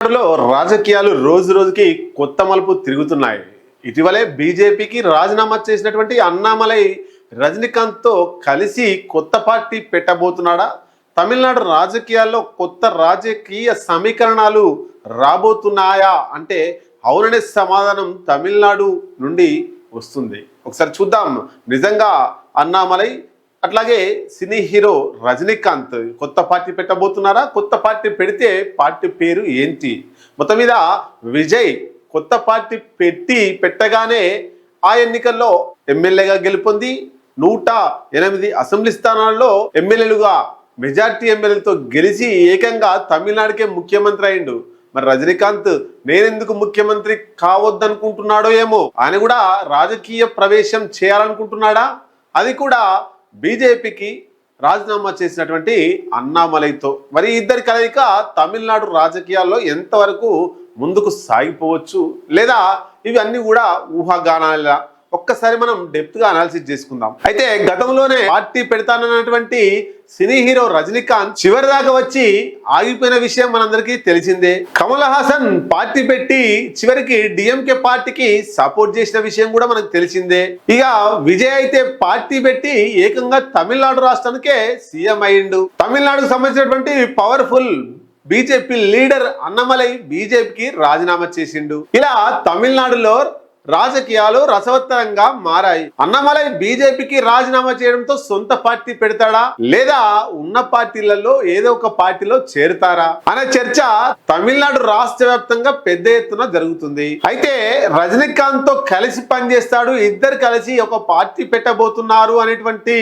తమిళనాడులో రాజకీయాలు రోజు రోజుకి కొత్త మలుపు తిరుగుతున్నాయి. ఇటీవలే బీజేపీకి రాజీనామా చేసినటువంటి అన్నామలై రజనీకాంత్తో కలిసి కొత్త పార్టీ పెట్టబోతున్నాడా? తమిళనాడు రాజకీయాల్లో కొత్త రాజకీయ సమీకరణాలు రాబోతున్నాయా అంటే అవుననే సమాధానం తమిళనాడు నుండి వస్తుంది. ఒకసారి చూద్దాం. నిజంగా అన్నామలై అట్లాగే సినీ హీరో రజనీకాంత్ కొత్త పార్టీ పెట్టబోతున్నారా? కొత్త పార్టీ పెడితే పార్టీ పేరు ఏంటి? మొత్తం మీద విజయ్ కొత్త పార్టీ పెట్టగానే ఆ ఎన్నికల్లో ఎమ్మెల్యేగా గెలుపొంది 108 అసెంబ్లీ స్థానాల్లో ఎమ్మెల్యేలుగా మెజార్టీ ఎమ్మెల్యేలతో గెలిచి ఏకంగా తమిళనాడుకే ముఖ్యమంత్రి అయిండు. మరి రజనీకాంత్ నేనెందుకు ముఖ్యమంత్రి కావద్దనుకుంటున్నాడో ఏమో, ఆయన కూడా రాజకీయ ప్రవేశం చేయాలనుకుంటున్నాడా? అది కూడా బీజేపీకి రాజీనామా చేసినటువంటి అన్నామలైతో. మరి ఇద్దరి కలయిక తమిళనాడు రాజకీయాల్లో ఎంతవరకు ముందుకు సాగిపోవచ్చు, లేదా ఇవి అన్ని కూడా ఊహాగానాల? ఒక్కసారి మనం డెప్త్ గా అనాలిసిస్ చేసుకుందాం. అయితే గతంలోనే పార్టీ పెడతానన్నటువంటి సినీ హీరో రజనీకాంత్ చివరి దాకా వచ్చి ఆగిపోయిన విషయం మనందరికీ తెలిసిందే. కమల్ హాసన్ పార్టీ పెట్టి చివరికి డిఎంకే పార్టీకి సపోర్ట్ చేసిన విషయం కూడా మనకు తెలిసిందే. ఇక విజయ్ అయితే పార్టీ పెట్టి ఏకంగా తమిళనాడు రాష్ట్రానికే సీఎం అయిండు. తమిళనాడుకు సంబంధించినటువంటి పవర్ఫుల్ బీజేపీ లీడర్ అన్నమలై బీజేపీకి రాజీనామా చేసిండు. ఇలా తమిళనాడులో రాజకీయాలు రసవత్తరంగా మారాయి. అన్నమలై బీజేపీకి రాజీనామా చేయడంతో సొంత పార్టీ పెడతాడా, లేదా ఉన్న పార్టీలలో ఏదో ఒక పార్టీలో చేరుతారా అనే చర్చ తమిళనాడు రాష్ట్ర వ్యాప్తంగా పెద్ద ఎత్తున జరుగుతుంది. అయితే రజనీకాంత్ తో కలిసి పనిచేస్తాడు, ఇద్దరు కలిసి ఒక పార్టీ పెట్టబోతున్నారు అనేటువంటి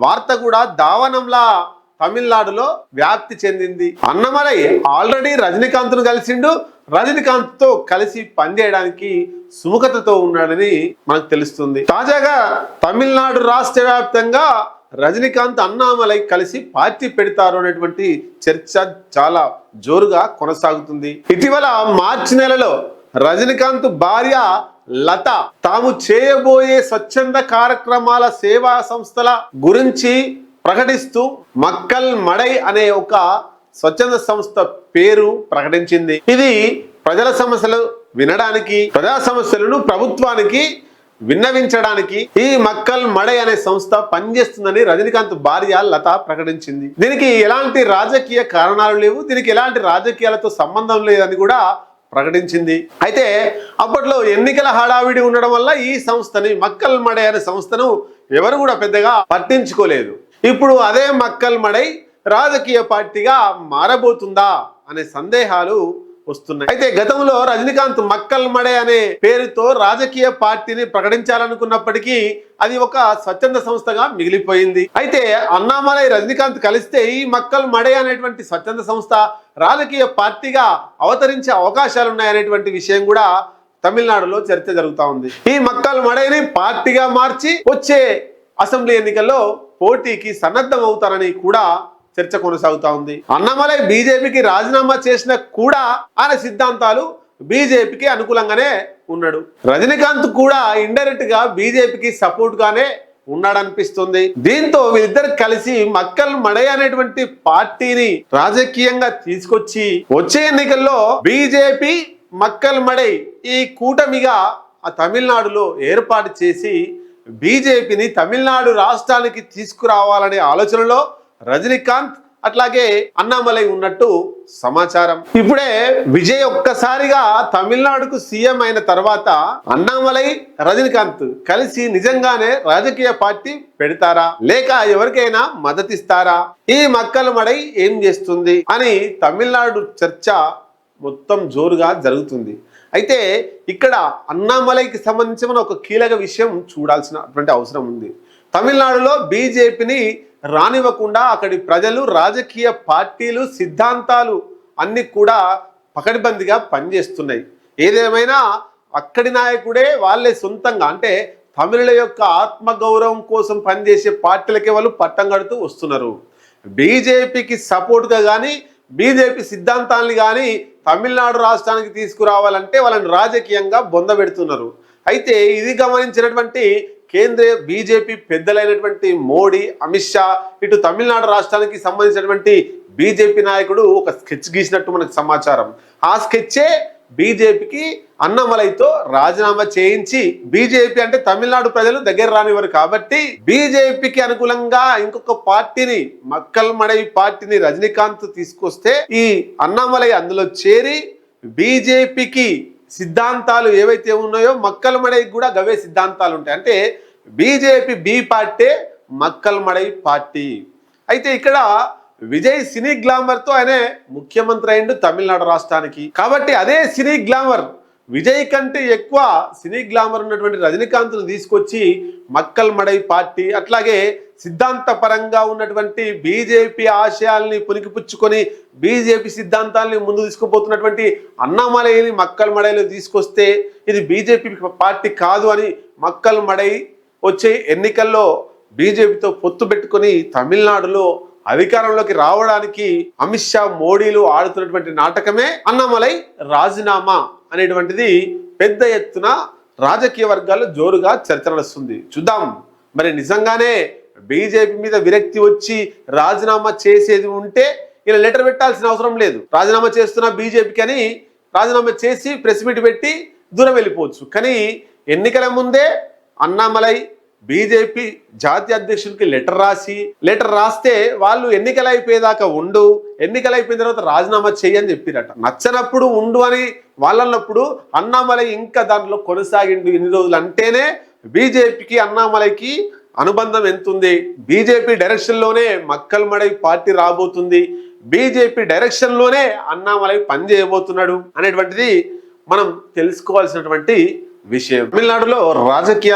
వార్త కూడా దావానంలా తమిళనాడులో వ్యాప్తి చెందింది. అన్నమలై ఆల్రెడీ రజనీకాంత్ ను కలిసిండు, రజనీకాంత్ తో కలిసి పనిచేయడానికి సుముఖతతో ఉన్నాడని మనకు తెలుస్తుంది. తాజాగా తమిళనాడు రాష్ట్ర వ్యాప్తంగా రజనీకాంత్ అన్నామలై కలిసి పార్టీ పెడతారు అనేటువంటి చర్చ చాలా జోరుగా కొనసాగుతుంది. ఇటీవల మార్చి నెలలో రజనీకాంత్ భార్య లత తాము చేయబోయే స్వచ్ఛంద కార్యక్రమాల సేవా సంస్థల గురించి ప్రకటిస్తూ మక్కల్ మడై అనే ఒక స్వచ్ఛంద సంస్థ పేరు ప్రకటించింది. ఇది ప్రజల సమస్యలు వినడానికి, ప్రజా సమస్యలను ప్రభుత్వానికి విన్నవించడానికి ఈ మక్కల్ మడై అనే సంస్థ పనిచేస్తుందని రజనీకాంత్ భార్య లత ప్రకటించింది. దీనికి ఎలాంటి రాజకీయ కారణాలు లేవు, దీనికి ఎలాంటి రాజకీయాలతో సంబంధం లేదని కూడా ప్రకటించింది. అయితే అప్పట్లో ఎన్నికల హడావిడి ఉండడం వల్ల ఈ సంస్థని మక్కల్ మడై అనే సంస్థను ఎవరు కూడా పెద్దగా పట్టించుకోలేదు. ఇప్పుడు అదే మక్కల్ మడై రాజకీయ పార్టీగా మారబోతుందా అనే సందేహాలు వస్తున్నాయి. అయితే గతంలో రజనీకాంత్ మక్కల్ మడై అనే పేరుతో రాజకీయ పార్టీని ప్రకటించాలనుకున్నప్పటికీ అది ఒక స్వచ్ఛంద సంస్థగా మిగిలిపోయింది. అయితే అన్నామలై రజనీకాంత్ కలిస్తే ఈ మక్కల్ మడై అనేటువంటి స్వచ్ఛంద సంస్థ రాజకీయ పార్టీగా అవతరించే అవకాశాలు ఉన్నాయనేటువంటి విషయం కూడా తమిళనాడులో చర్చ జరుగుతూ ఉంది. ఈ మక్కల్ మడైని పార్టీగా మార్చి వచ్చే అసెంబ్లీ ఎన్నికల్లో పోటీకి సన్నద్ధం అవుతారని కూడా చర్చ కొనసాగుతా ఉంది. అన్నామలై బీజేపీకి రాజీనామా చేసిన కూడా ఆయన సిద్ధాంతాలు బీజేపీకి అనుకూలంగానే ఉన్నాడు. రజనీకాంత్ కూడా ఇండైరెక్ట్ గా బీజేపీకి సపోర్ట్ గానే ఉన్నాడనిపిస్తుంది. దీంతో వీళ్ళిద్దరు కలిసి మక్కల్ మడై అనేటువంటి పార్టీని రాజకీయంగా తీసుకొచ్చి వచ్చే ఎన్నికల్లో బీజేపీ మక్కల్ మడై ఈ కూటమిగా ఆ తమిళనాడులో ఏర్పాటు చేసి బీజేపీని తమిళనాడు రాష్ట్రానికి తీసుకురావాలనే ఆలోచనలో రజనీకాంత్ అట్లాగే అన్నామలై ఉన్నట్టు సమాచారం. ఇప్పుడే విజయ్ ఒక్కసారిగా తమిళనాడుకు సీఎం అయిన తర్వాత అన్నామలై రజనీకాంత్ కలిసి నిజంగానే రాజకీయ పార్టీ పెడతారా, లేక ఎవరికైనా మద్దతిస్తారా, ఈ మక్కల్ మడై ఏం చేస్తుంది అని తమిళనాడు చర్చ మొత్తం జోరుగా జరుగుతుంది. అయితే ఇక్కడ అన్నామలైకి సంబంధించిన ఒక కీలక విషయం చూడాల్సినటువంటి అవసరం ఉంది. తమిళనాడులో బీజేపీని రానివ్వకుండా అక్కడి ప్రజలు, రాజకీయ పార్టీలు, సిద్ధాంతాలు అన్ని కూడా పకడ్బందీగా పనిచేస్తున్నాయి. ఏదేమైనా అక్కడి నాయకుడే వాళ్ళే సొంతంగా, అంటే తమిళుల యొక్క ఆత్మగౌరవం కోసం పనిచేసే పార్టీలకే వాళ్ళు పట్టం కడుతూ వస్తున్నారు. బీజేపీకి సపోర్ట్గా కానీ బీజేపీ సిద్ధాంతాన్ని కానీ తమిళనాడు రాష్ట్రానికి తీసుకురావాలంటే వాళ్ళని రాజకీయంగా బొందబెడుతున్నారు. అయితే ఇది గమనించినటువంటి కేంద్రీయ బీజేపీ పెద్దలైనటువంటి మోడీ, అమిత్ షా, ఇటు తమిళనాడు రాష్ట్రానికి సంబంధించినటువంటి బీజేపీ నాయకుడు ఒక స్కెచ్ గీసినట్టు మనకు సమాచారం. ఆ స్కెచ్చే బీజేపీకి అన్నామలైతో రాజీనామా చేయించి, బీజేపీ అంటే తమిళనాడు ప్రజలు దగ్గర రానివారు కాబట్టి బీజేపీకి అనుకూలంగా ఇంకొక పార్టీని, మక్కల్ మడై పార్టీని రజనీకాంత్ తీసుకొస్తే ఈ అన్నామలై అందులో చేరి బీజేపీకి సిద్ధాంతాలు ఏవైతే ఉన్నాయో మక్కల్ మడైకి కూడా గవే సిద్ధాంతాలు ఉంటాయి. అంటే BJP B party, Makkal Madai party. అయితే ఇక్కడ విజయ్ సినీ గ్లామర్ తో ఆయనే ముఖ్యమంత్రి అయిండు తమిళనాడు రాష్ట్రానికి. కాబట్టి అదే సినీ గ్లామర్, విజయ్ కంటే ఎక్కువ సినీ గ్లామర్ ఉన్నటువంటి రజనీకాంత్ను తీసుకొచ్చి మక్కల్ మడై పార్టీ, అట్లాగే సిద్ధాంత పరంగా ఉన్నటువంటి బీజేపీ ఆశయాల్ని పునికిపుచ్చుకొని బీజేపీ సిద్ధాంతాలని ముందు తీసుకుపోతున్నటువంటి అన్నామలైని మక్కల్ మడైలో తీసుకొస్తే ఇది బీజేపీ పార్టీ కాదు అని మక్కల్ మడై వచ్చే ఎన్నికల్లో బీజేపీతో పొత్తు పెట్టుకొని తమిళనాడులో అధికారంలోకి రావడానికి అమిత్ షా, మోడీలు ఆడుతున్నటువంటి నాటకమే అన్నామలై రాజీనామా అనేటువంటిది పెద్ద ఎత్తున రాజకీయ వర్గాల్లో జోరుగా చర్చ నడుస్తుంది. చూద్దాం మరి నిజంగానే బీజేపీ మీద విరక్తి వచ్చి రాజీనామా చేసేది ఉంటే ఇలా లెటర్ పెట్టాల్సిన అవసరం లేదు. రాజీనామా చేస్తున్న బీజేపీకి అని రాజీనామా చేసి ప్రెస్ మీట్ పెట్టి దూరం వెళ్ళిపోవచ్చు. కానీ ఎన్నికల ముందే అన్నామలై బీజేపీ జాతీయ అధ్యక్షుడికి లెటర్ రాస్తే వాళ్ళు ఎన్నికలు అయిపోయేదాకా ఉండు, ఎన్నికలు అయిపోయిన తర్వాత రాజీనామా చేయని చెప్పిరట. నచ్చనప్పుడు ఉండు అని వాళ్ళన్నప్పుడు అన్నామలై ఇంకా దాంట్లో కొనసాగిండు ఇన్ని రోజులు అంటేనే బీజేపీకి అన్నామలైకి అనుబంధం ఎంతుంది. బీజేపీ డైరెక్షన్ లోనే మక్కల్ మడై పార్టీ రాబోతుంది, బీజేపీ డైరెక్షన్ లోనే అన్నామలై పనిచేయబోతున్నాడు అనేటువంటిది మనం తెలుసుకోవాల్సినటువంటి విషయం. తమిళనాడులో రాజకీయ